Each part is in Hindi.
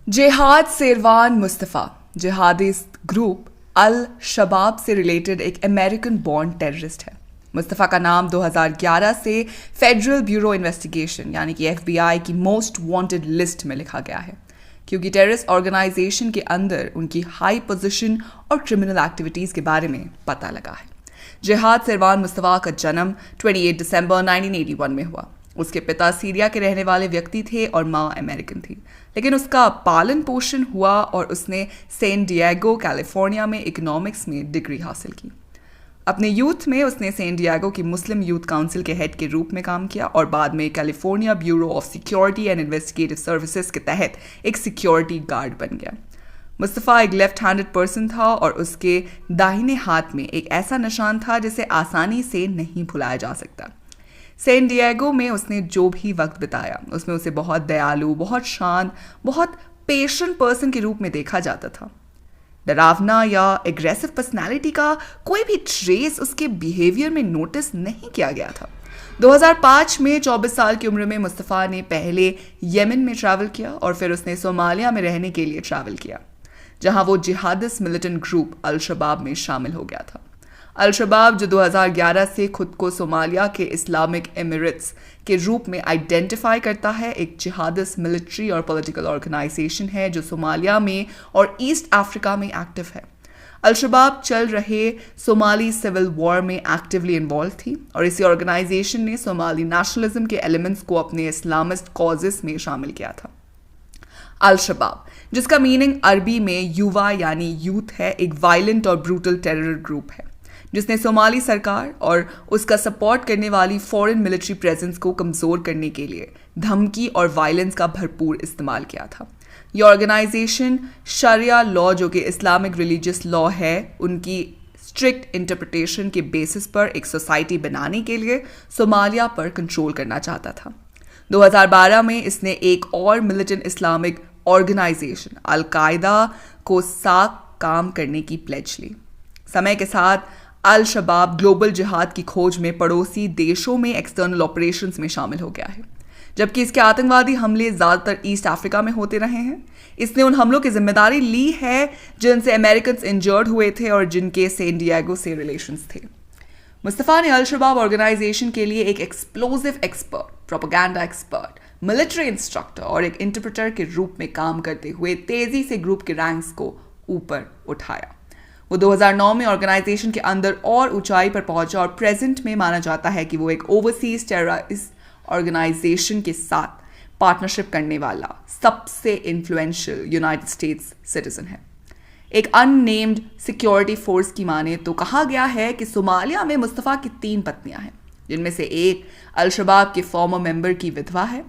जेहाद सेरवान मुस्तफ़ा जिहादिस्ट ग्रुप अल शबाब से रिलेटेड एक अमेरिकन बॉर्न टेररिस्ट है। मुस्तफ़ा का नाम 2011 से फेडरल ब्यूरो इन्वेस्टिगेशन यानी कि FBI की मोस्ट वांटेड लिस्ट में लिखा गया है, क्योंकि टेररिस्ट ऑर्गेनाइजेशन के अंदर उनकी हाई पोजीशन और क्रिमिनल एक्टिविटीज़ के बारे में पता लगा है। जेहाद सेरवान मुस्तफ़ा का जन्म 28 दिसंबर 1981 में हुआ। उसके पिता सीरिया के रहने वाले व्यक्ति थे और माँ अमेरिकन थी, लेकिन उसका पालन पोषण हुआ और उसने सैन डिएगो कैलिफोर्निया में इकोनॉमिक्स में डिग्री हासिल की। अपने यूथ में उसने सैन डिएगो की मुस्लिम यूथ काउंसिल के हेड के रूप में काम किया और बाद में California bureau of security and investigative services के तहत एक सिक्योरिटी गार्ड बन गया। मुस्तफ़ा एक लेफ्ट हैंडेड पर्सन था और उसके दाहिने हाथ में एक ऐसा निशान था जिसे आसानी से नहीं भुलाया जा सकता। सैन डिएगो में उसने जो भी वक्त बिताया उसमें उसे बहुत दयालु, बहुत शांत, बहुत पेशेंट पर्सन के रूप में देखा जाता था। डरावना या एग्रेसिव पर्सनालिटी का कोई भी ट्रेस उसके बिहेवियर में नोटिस नहीं किया गया था। 2005 में 24 साल की उम्र में मुस्तफ़ा ने पहले यमन में ट्रैवल किया और फिर उसने सोमालिया में रहने के लिए ट्रैवल किया, जहां वो जिहादिस्ट मिलिटेंट ग्रुप अल शबाब में शामिल हो गया था। अल शबाब, जो 2011 से खुद को सोमालिया के इस्लामिक एमिरेट्स के रूप में आइडेंटिफाई करता है, एक जिहादिस्ट मिलिट्री और पॉलिटिकल ऑर्गेनाइजेशन है जो सोमालिया में और ईस्ट अफ्रीका में एक्टिव है। अल शबाब चल रहे सोमाली सिविल वॉर में एक्टिवली इन्वॉल्व थी और इसी ऑर्गेनाइजेशन ने सोमाली नेशनलिज्म के एलिमेंट्स को अपने इस्लामिस्ट कॉजेस में शामिल किया था। अल शबाब, जिसका मीनिंग अरबी में युवा यानी यूथ है, एक वायलेंट और ब्रूटल टेरर ग्रुप है जिसने सोमाली सरकार और उसका सपोर्ट करने वाली फॉरेन मिलिट्री प्रेजेंस को कमज़ोर करने के लिए धमकी और वायलेंस का भरपूर इस्तेमाल किया था। ये ऑर्गेनाइजेशन शरिया लॉ, जो कि इस्लामिक रिलीजियस लॉ है, उनकी स्ट्रिक्ट इंटरप्रिटेशन के बेसिस पर एक सोसाइटी बनाने के लिए सोमालिया पर कंट्रोल करना चाहता था। 2012 में इसने एक और मिलिटेंट इस्लामिक ऑर्गेनाइजेशन अल कायदा को साथ काम करने की प्लेज ली। समय के साथ अल शबाब ग्लोबल जिहाद की खोज में पड़ोसी देशों में एक्सटर्नल ऑपरेशंस में शामिल हो गया है, जबकि इसके आतंकवादी हमले ज़्यादातर ईस्ट अफ्रीका में होते रहे हैं। इसने उन हमलों की जिम्मेदारी ली है जिनसे अमेरिकन इंजर्ड हुए थे और जिनके सैन डिएगो से रिलेशंस थे। मुस्तफ़ा ने अल शबाब ऑर्गेनाइजेशन के लिए एक explosive expert, propaganda expert, military instructor और एक इंटरप्रेटर के रूप में काम करते हुए तेजी से ग्रुप के रैंक्स को ऊपर उठाया। वो 2009 में ऑर्गेनाइजेशन के अंदर और ऊंचाई पर पहुंचा और प्रेजेंट में माना जाता है कि वो एक ओवरसीज टेररिस्ट ऑर्गेनाइजेशन के साथ पार्टनरशिप करने वाला सबसे इन्फ्लुएंशियल यूनाइटेड स्टेट्स सिटीजन है। एक अननेम्ड सिक्योरिटी फोर्स की माने तो कहा गया है कि सोमालिया में मुस्तफ़ा की 3 पत्नियां हैं, जिनमें से एक अल शबाब के फॉर्मर मेंबर की विधवा है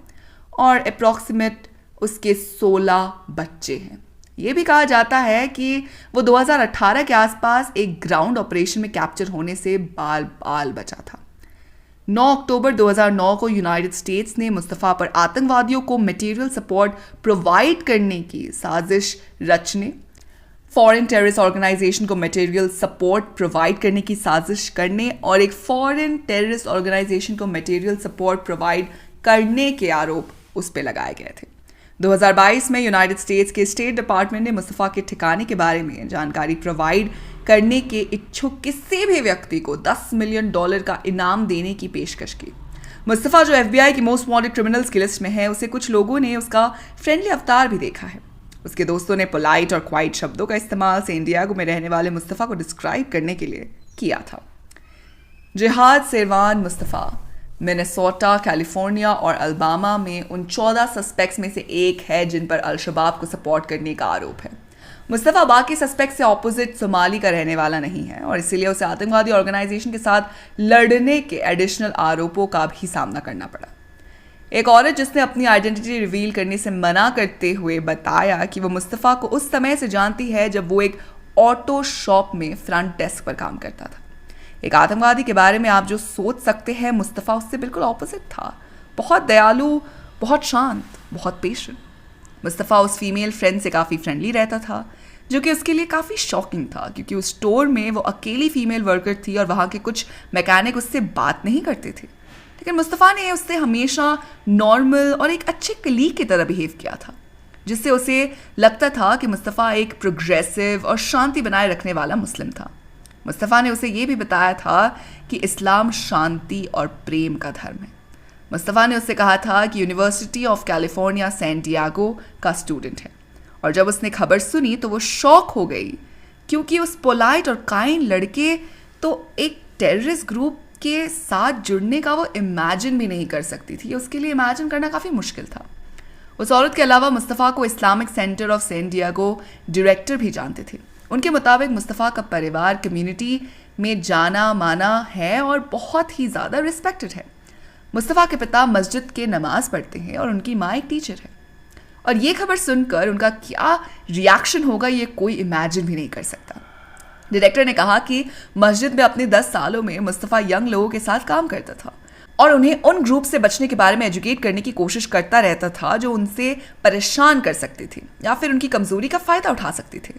और अप्रॉक्सीमेट उसके 16 बच्चे हैं। ये भी कहा जाता है कि वो 2018 के आसपास एक ग्राउंड ऑपरेशन में कैप्चर होने से बाल बाल बचा था। 9 अक्टूबर 2009 को यूनाइटेड स्टेट्स ने मुस्तफ़ा पर आतंकवादियों को मटेरियल सपोर्ट प्रोवाइड करने की साजिश रचने, फॉरेन टेररिस्ट ऑर्गेनाइजेशन को मटेरियल सपोर्ट प्रोवाइड करने की साजिश करने और एक फॉरेन टेररिस्ट ऑर्गेनाइजेशन को मटेरियल सपोर्ट प्रोवाइड करने के आरोप उस पर लगाए गए थे। 2022 में यूनाइटेड स्टेट्स के स्टेट डिपार्टमेंट ने मुस्तफ़ा के ठिकाने के बारे में जानकारी प्रोवाइड करने के इच्छुक किसी भी व्यक्ति को $10 मिलियन का इनाम देने की पेशकश की। मुस्तफ़ा, जो FBI की मोस्ट वांटेड क्रिमिनल्स की लिस्ट में है, उसे कुछ लोगों ने उसका फ्रेंडली अवतार भी देखा है। उसके दोस्तों ने पोलाइट और क्वाइट शब्दों का इस्तेमाल सैन डिएगो में रहने वाले मुस्तफ़ा को डिस्क्राइब करने के लिए किया था। जेहाद सेरवान मुस्तफ़ा मिनेसोटा, कैलिफोर्निया और अल्बामा में उन 14 सस्पेक्ट्स में से एक है जिन पर अल शबाब को सपोर्ट करने का आरोप है। मुस्तफ़ा बाकी सस्पेक्ट से ऑपोजिट सोमाली का रहने वाला नहीं है और इसीलिए उसे आतंकवादी ऑर्गेनाइजेशन के साथ लड़ने के एडिशनल आरोपों का भी सामना करना पड़ा। एक औरत जिसने अपनी आइडेंटिटी रिवील करने से मना करते हुए बताया कि वो मुस्तफ़ा को उस समय से जानती है जब वो एक ऑटो शॉप में फ्रंट डेस्क पर काम करता था। एक आतंकवादी के बारे में आप जो सोच सकते हैं, मुस्तफ़ा उससे बिल्कुल ऑपोजिट था। बहुत दयालु, बहुत शांत, बहुत पेशेंट। मुस्तफ़ा उस फीमेल फ्रेंड से काफ़ी फ्रेंडली रहता था, जो कि उसके लिए काफ़ी शॉकिंग था, क्योंकि उस स्टोर में वो अकेली फीमेल वर्कर थी और वहाँ के कुछ मैकेनिक उससे बात नहीं करते थे। लेकिन मुस्तफ़ा ने उससे हमेशा नॉर्मल और एक अच्छे कलीग की तरह बिहेव किया था। जिससे उसे लगता था कि मुस्तफ़ा एक प्रोग्रेसिव और शांति बनाए रखने वाला मुस्लिम था। मुस्तफ़ा ने उसे ये भी बताया था कि इस्लाम शांति और प्रेम का धर्म है। मुस्तफ़ा ने उससे कहा था कि University of California San Diego का स्टूडेंट है, और जब उसने खबर सुनी तो वो शॉक हो गई, क्योंकि उस पोलाइट और काइंड लड़के तो एक टेररिस्ट ग्रुप के साथ जुड़ने का वो इमेजिन भी नहीं कर सकती थी। उसके लिए इमेजिन करना काफ़ी मुश्किल था। उस औरत के अलावा मुस्तफ़ा को Islamic Center of San Diego director भी जानते थे। उनके मुताबिक मुस्तफ़ा का परिवार कम्युनिटी में जाना माना है और बहुत ही ज़्यादा रिस्पेक्टेड है। मुस्तफ़ा के पिता मस्जिद के नमाज पढ़ते हैं और उनकी माँ एक टीचर है, और ये खबर सुनकर उनका क्या रिएक्शन होगा ये कोई इमेजिन भी नहीं कर सकता। डायरेक्टर ने कहा कि मस्जिद में अपने 10 सालों में मुस्तफ़ा यंग लोगों के साथ काम करता था और उन्हें उन ग्रुप से बचने के बारे में एजुकेट करने की कोशिश करता रहता था जो उनसे परेशान कर सकते थे या फिर उनकी कमज़ोरी का फ़ायदा उठा सकते थे।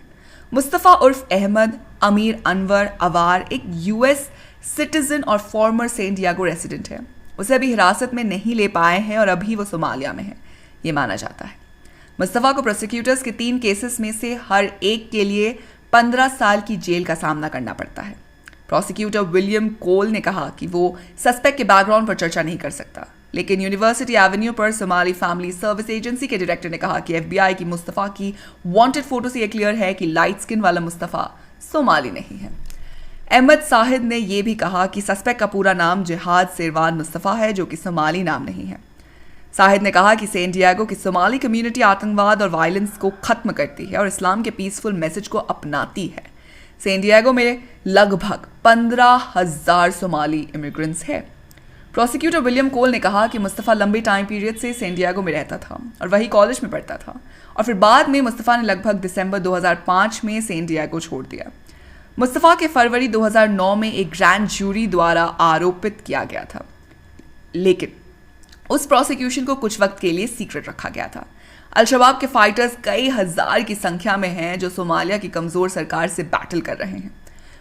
मुस्तफ़ा उर्फ अहमद अमीर अनवर अवार एक US सिटीजन और फॉर्मर सैन डिएगो रेसिडेंट है। उसे अभी हिरासत में नहीं ले पाए हैं और अभी वो सोमालिया में है, ये माना जाता है। मुस्तफ़ा को प्रोसिक्यूटर्स के 3 केसेस में से हर एक के लिए 15 साल की जेल का सामना करना पड़ता है। प्रोसिक्यूटर विलियम कोल ने कहा कि वो सस्पेक्ट के बैकग्राउंड पर चर्चा नहीं कर सकता, लेकिन यूनिवर्सिटी एवेन्यू पर सोमाली फैमिली सर्विस एजेंसी के डायरेक्टर ने कहा कि FBI की मुस्तफ़ा की वांटेड फोटो से यह क्लियर है कि लाइट स्किन वाला मुस्तफ़ा सोमाली नहीं है। अहमद साहिद ने यह भी कहा कि सस्पेक्ट का पूरा नाम जिहाद सेरवान मुस्तफ़ा है, जो कि सोमाली नाम नहीं है। साहिद ने कहा कि सैन डिएगो की सोमाली कम्युनिटी आतंकवाद और वायलेंस को खत्म करती है और इस्लाम के पीसफुल मैसेज को अपनाती है। सैन डिएगो में लगभग 15,000 सोमाली इमिग्रेंट्स है। प्रोसिक्यूटर विलियम कोल ने कहा कि मुस्तफ़ा लंबे टाइम पीरियड से सैन डिएगो में रहता था और वही कॉलेज में पढ़ता था, और फिर बाद में मुस्तफ़ा ने लगभग दिसंबर 2005 में सैन डिएगो छोड़ दिया। मुस्तफ़ा के फरवरी 2009 में एक ग्रैंड जूरी द्वारा आरोपित किया गया था, लेकिन उस प्रोसिक्यूशन को कुछ वक्त के लिए सीक्रेट रखा गया था। अल-शबाब के फाइटर्स कई हजार की संख्या में हैं जो सोमालिया की कमज़ोर सरकार से बैटल कर रहे हैं।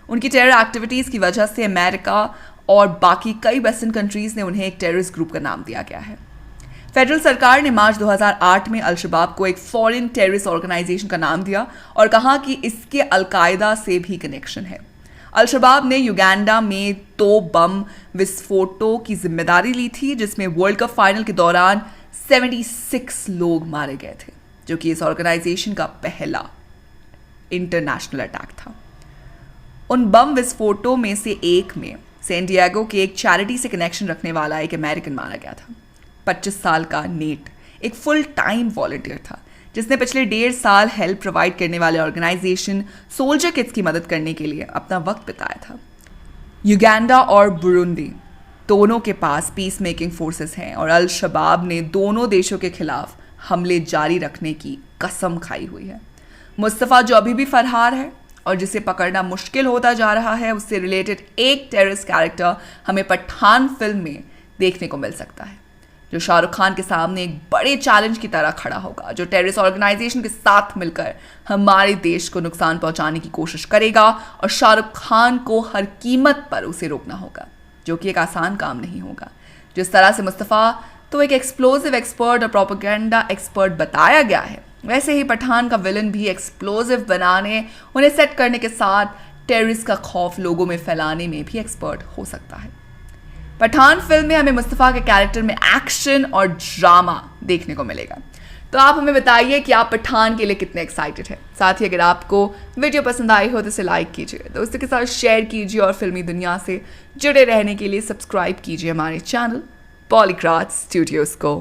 उनकी टेरर एक्टिविटीज़ की वजह से अमेरिका और बाकी कई वेस्टर्न कंट्रीज़ ने उन्हें एक टेररिस्ट ग्रुप का नाम दिया गया है। फेडरल सरकार ने मार्च 2008 में अल-शबाब को एक फॉरेन टेररिस्ट ऑर्गेनाइजेशन का नाम दिया और कहा कि इसके अल-कायदा से भी कनेक्शन है। अल-शबाब ने युगांडा में 2 बम विस्फोटों की जिम्मेदारी ली थी, जिसमें वर्ल्ड कप फाइनल के दौरान 76 लोग मारे गए थे, जो कि इस ऑर्गेनाइजेशन का पहला इंटरनेशनल अटैक था। उन बम विस्फोटों में से एक में सैन डिएगो के एक चैरिटी से कनेक्शन रखने वाला एक अमेरिकन मारा गया था। 25 साल का नेट एक फुल टाइम वॉलंटियर था, जिसने पिछले 1.5 साल हेल्प प्रोवाइड करने वाले ऑर्गेनाइजेशन सोल्जर किड्स की मदद करने के लिए अपना वक्त बिताया था। युगांडा और बुरुंडी दोनों के पास पीस मेकिंग फोर्सेस हैं और अल-शबाब ने दोनों देशों के खिलाफ हमले जारी रखने की कसम खाई हुई है। मुस्तफ़ा जो अभी भी फरार है और जिसे पकड़ना मुश्किल होता जा रहा है, उससे रिलेटेड एक टेररिस्ट कैरेक्टर हमें पठान फिल्म में देखने को मिल सकता है, जो शाहरुख खान के सामने एक बड़े चैलेंज की तरह खड़ा होगा, जो टेररिस्ट ऑर्गेनाइजेशन के साथ मिलकर हमारे देश को नुकसान पहुंचाने की कोशिश करेगा और शाहरुख खान को हर कीमत पर उसे रोकना होगा, जो कि एक आसान काम नहीं होगा। जिस तरह से मुस्तफ़ा तो एक एक्सप्लोजिव एक्सपर्ट और प्रोपेगेंडा एक्सपर्ट बताया गया है, वैसे ही पठान का विलन भी एक्सप्लोजिव बनाने, उन्हें सेट करने के साथ टेररिस्ट का खौफ लोगों में फैलाने में भी एक्सपर्ट हो सकता है। पठान फिल्म में हमें मुस्तफ़ा के कैरेक्टर में एक्शन और ड्रामा देखने को मिलेगा। तो आप हमें बताइए कि आप पठान के लिए कितने एक्साइटेड हैं। साथ ही अगर आपको वीडियो पसंद आई हो तो इसे लाइक कीजिए, दोस्तों के साथ शेयर कीजिए और फिल्मी दुनिया से जुड़े रहने के लिए सब्सक्राइब कीजिए हमारे चैनल पॉलीक्राफ्ट स्टूडियोज़ को।